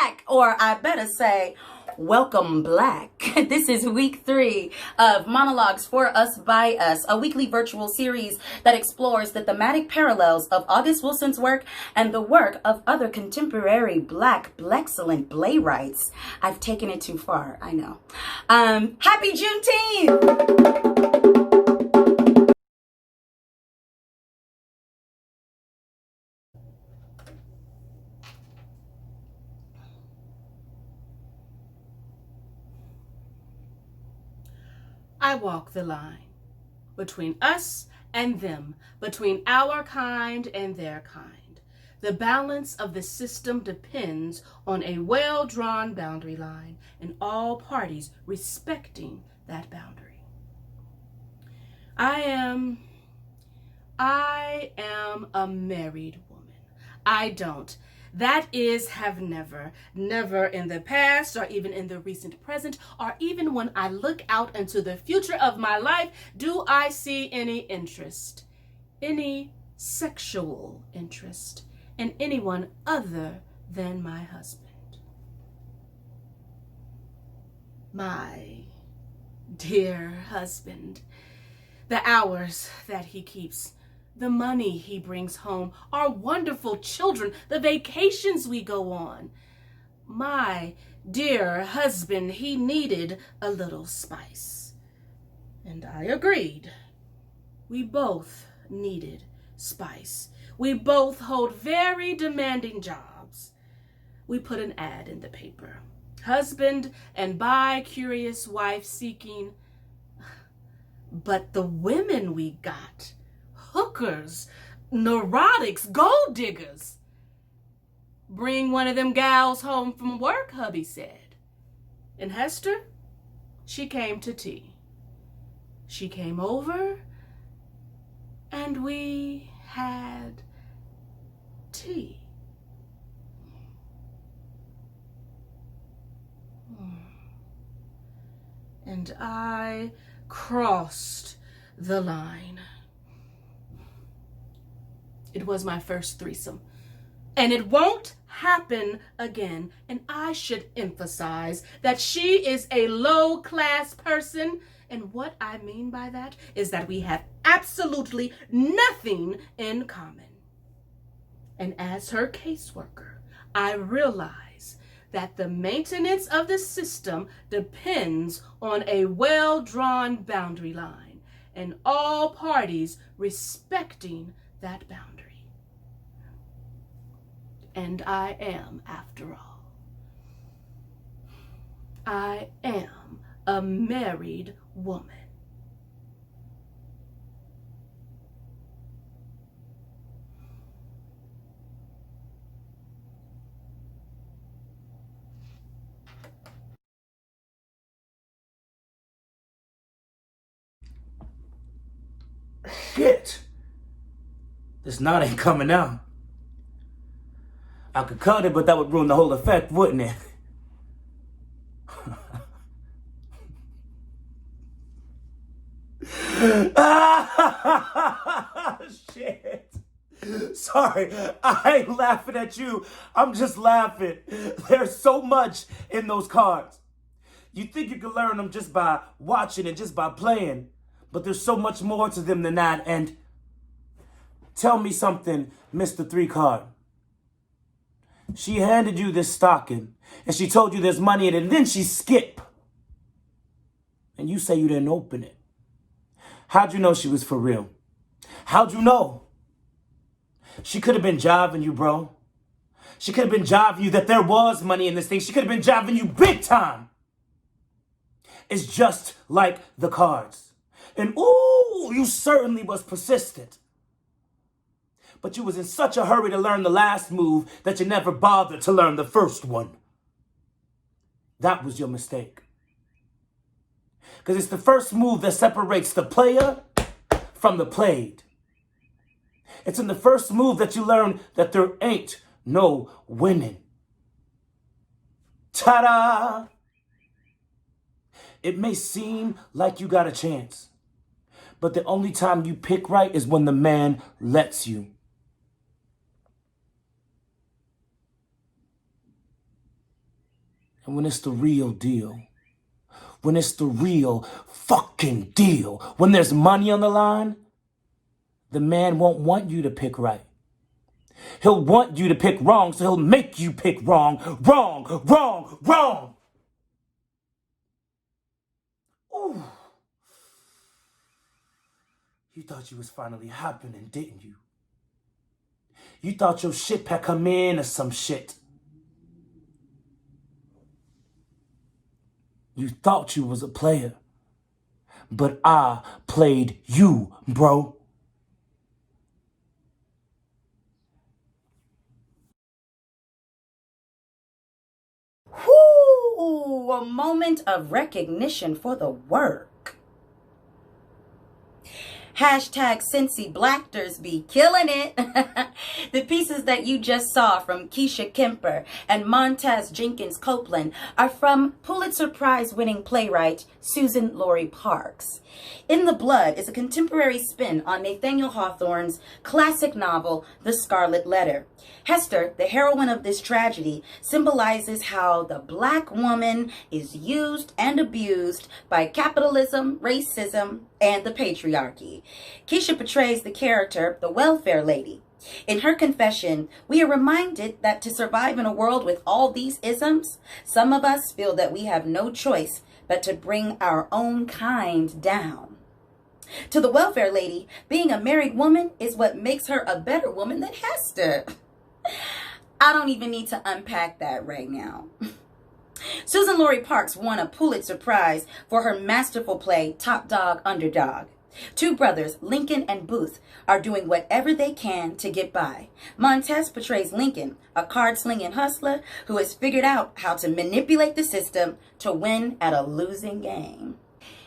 back, or I better say, welcome black. This is week 3 of Monologues For Us by Us, a weekly virtual series that explores the thematic parallels of August Wilson's work and the work of other contemporary black excellent playwrights. I've taken it too far, I know. Happy Juneteenth! I walk the line between us and them, between our kind and their kind. The balance of the system depends on a well-drawn boundary line and all parties respecting that boundary. I am a married woman. That is, have never in the past or even in the recent present or even when I look out into the future of my life, do I see any interest, any sexual interest in anyone other than my husband. My dear husband, the hours that he keeps, the money he brings home, our wonderful children, the vacations we go on. My dear husband, he needed a little spice. And I agreed. We both needed spice. We both hold very demanding jobs. We put an ad in the paper. Husband and bi-curious wife seeking. But the women we got, hookers, neurotics, gold diggers. Bring one of them gals home from work, hubby said. And Hester, she came to tea. She came over and we had tea. And I crossed the line. It was my first threesome, and it won't happen again. And I should emphasize that she is a low-class person. And what I mean by that is that we have absolutely nothing in common. And as her caseworker, I realize that the maintenance of the system depends on a well-drawn boundary line and all parties respecting that boundary. And I am, after all, I am a married woman. Shit! This knot ain't coming out. I could cut it, but that would ruin the whole effect, wouldn't it? Shit. Sorry, I ain't laughing at you. I'm just laughing. There's so much in those cards. You think you can learn them just by watching and just by playing, but there's so much more to them than that. And tell me something, Mr. 3 card. She handed you this stocking, and she told you there's money in it, and then she skip. And you say you didn't open it. How'd you know she was for real? How'd you know? She could have been jiving you, bro. She could have been jiving you that there was money in this thing. She could have been jiving you big time. It's just like the cards. And ooh, you certainly was persistent. But you was in such a hurry to learn the last move that you never bothered to learn the first one. That was your mistake. Because it's the first move that separates the player from the played. It's in the first move that you learn that there ain't no winning. Ta-da! It may seem like you got a chance, but the only time you pick right is when the man lets you. And when it's the real deal, when it's the real fucking deal, when there's money on the line, the man won't want you to pick right. He'll want you to pick wrong, so he'll make you pick wrong, wrong, wrong, wrong. Ooh. You thought you was finally happening, didn't you? You thought your ship had come in or some shit. You thought you was a player. But I played you, bro. Whoo! A moment of recognition for the work. Hashtag Cincy Blackters be killing it. The pieces that you just saw from Keisha Kemper and Montez Jenkins Copeland are from Pulitzer Prize winning playwright Suzan-Lori Parks. In the Blood is a contemporary spin on Nathaniel Hawthorne's classic novel, The Scarlet Letter. Hester, the heroine of this tragedy, symbolizes how the black woman is used and abused by capitalism, racism, and the patriarchy. Keisha portrays the character, the welfare lady. In her confession, we are reminded that to survive in a world with all these isms, some of us feel that we have no choice but to bring our own kind down. To the welfare lady, being a married woman is what makes her a better woman than Hester. I don't even need to unpack that right now. Suzan-Lori Parks won a Pulitzer Prize for her masterful play, Topdog, Underdog. Two brothers, Lincoln and Booth, are doing whatever they can to get by. Montez portrays Lincoln, a card-slinging hustler who has figured out how to manipulate the system to win at a losing game.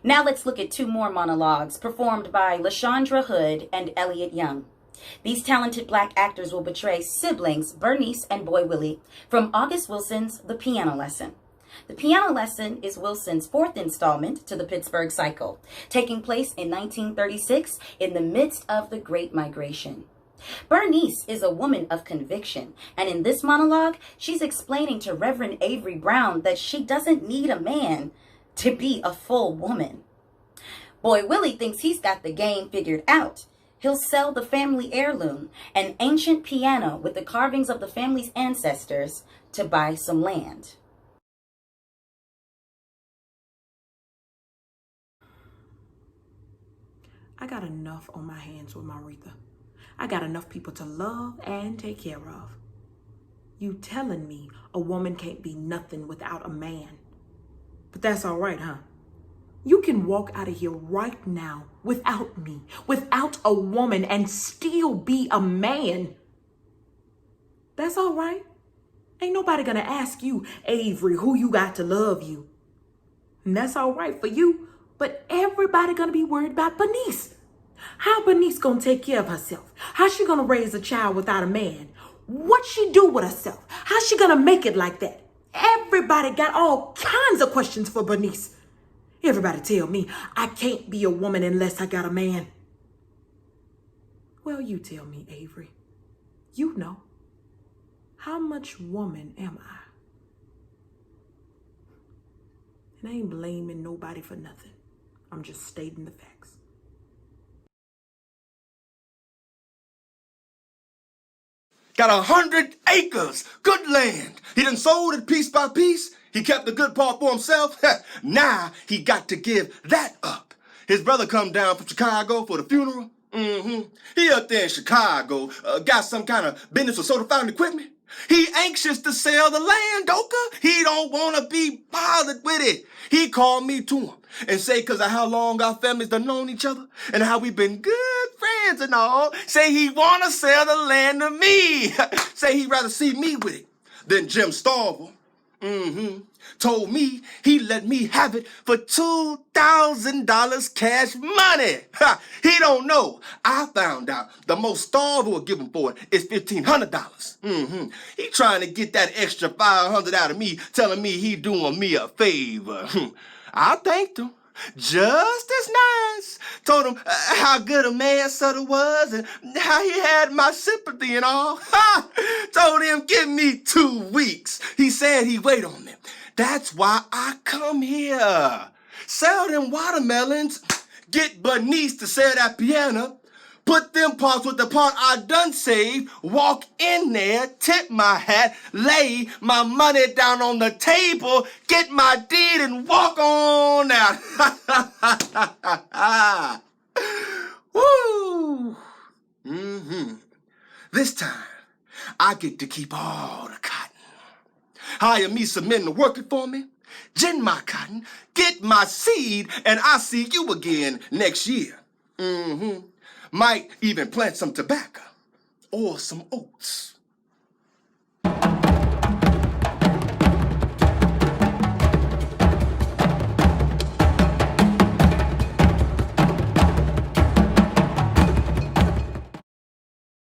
Now let's look at two more monologues performed by LaShondra Hood and Elliott Young. These talented black actors will portray siblings Berniece and boy Willie from August Wilson's The Piano Lesson. The Piano Lesson is Wilson's fourth installment to the Pittsburgh Cycle, taking place in 1936 in the midst of the Great Migration. Berniece is a woman of conviction, and in this monologue, she's explaining to Reverend Avery Brown that she doesn't need a man to be a full woman. Boy Willie thinks he's got the game figured out. He'll sell the family heirloom, an ancient piano with the carvings of the family's ancestors, to buy some land. I got enough on my hands with Maritha. I got enough people to love and take care of. You telling me a woman can't be nothing without a man. But that's all right, huh? You can walk out of here right now without me, without a woman, and still be a man. That's all right. Ain't nobody gonna ask you, Avery, who you got to love you. And that's all right for you, but everybody gonna be worried about Berniece. How Berniece gonna take care of herself? How she gonna raise a child without a man? What she do with herself? How she gonna make it like that? Everybody got all kinds of questions for Berniece. Everybody tell me I can't be a woman unless I got a man. Well, you tell me, Avery. You know. How much woman am I? And I ain't blaming nobody for nothing. I'm just stating the facts. Got 100 acres, good land. He done sold it piece by piece. He kept the good part for himself. Now he got to give that up. His brother come down from Chicago for the funeral. He up there in Chicago, got some kind of business or soda fountain equipment. He anxious to sell the land, Doka. He don't want to be bothered with it. He called me to him and say, because of how long our families done known each other and how we been good friends and all, say he want to sell the land to me. Say he'd rather see me with it than Jim Starvel. Told me he let me have it for $2,000 cash money. He don't know. I found out the most Starvel will give him for it is $1,500. He trying to get that extra $500 out of me, telling me he doing me a favor. I thanked him. Just as nice. Told him how good a man Sutter was and how he had my sympathy and all. Told him give me 2 weeks. He said he'd wait on me. That's why I come here. Sell them watermelons, get Berniece to sell that piano, put them parts with the part I done saved, walk in there, tip my hat, lay my money down on the table, get my deed and walk on out. Woo! This time, I get to keep all the cotton. Hire me some men to work it for me, gin my cotton, get my seed, and I'll see you again next year. Might even plant some tobacco or some oats.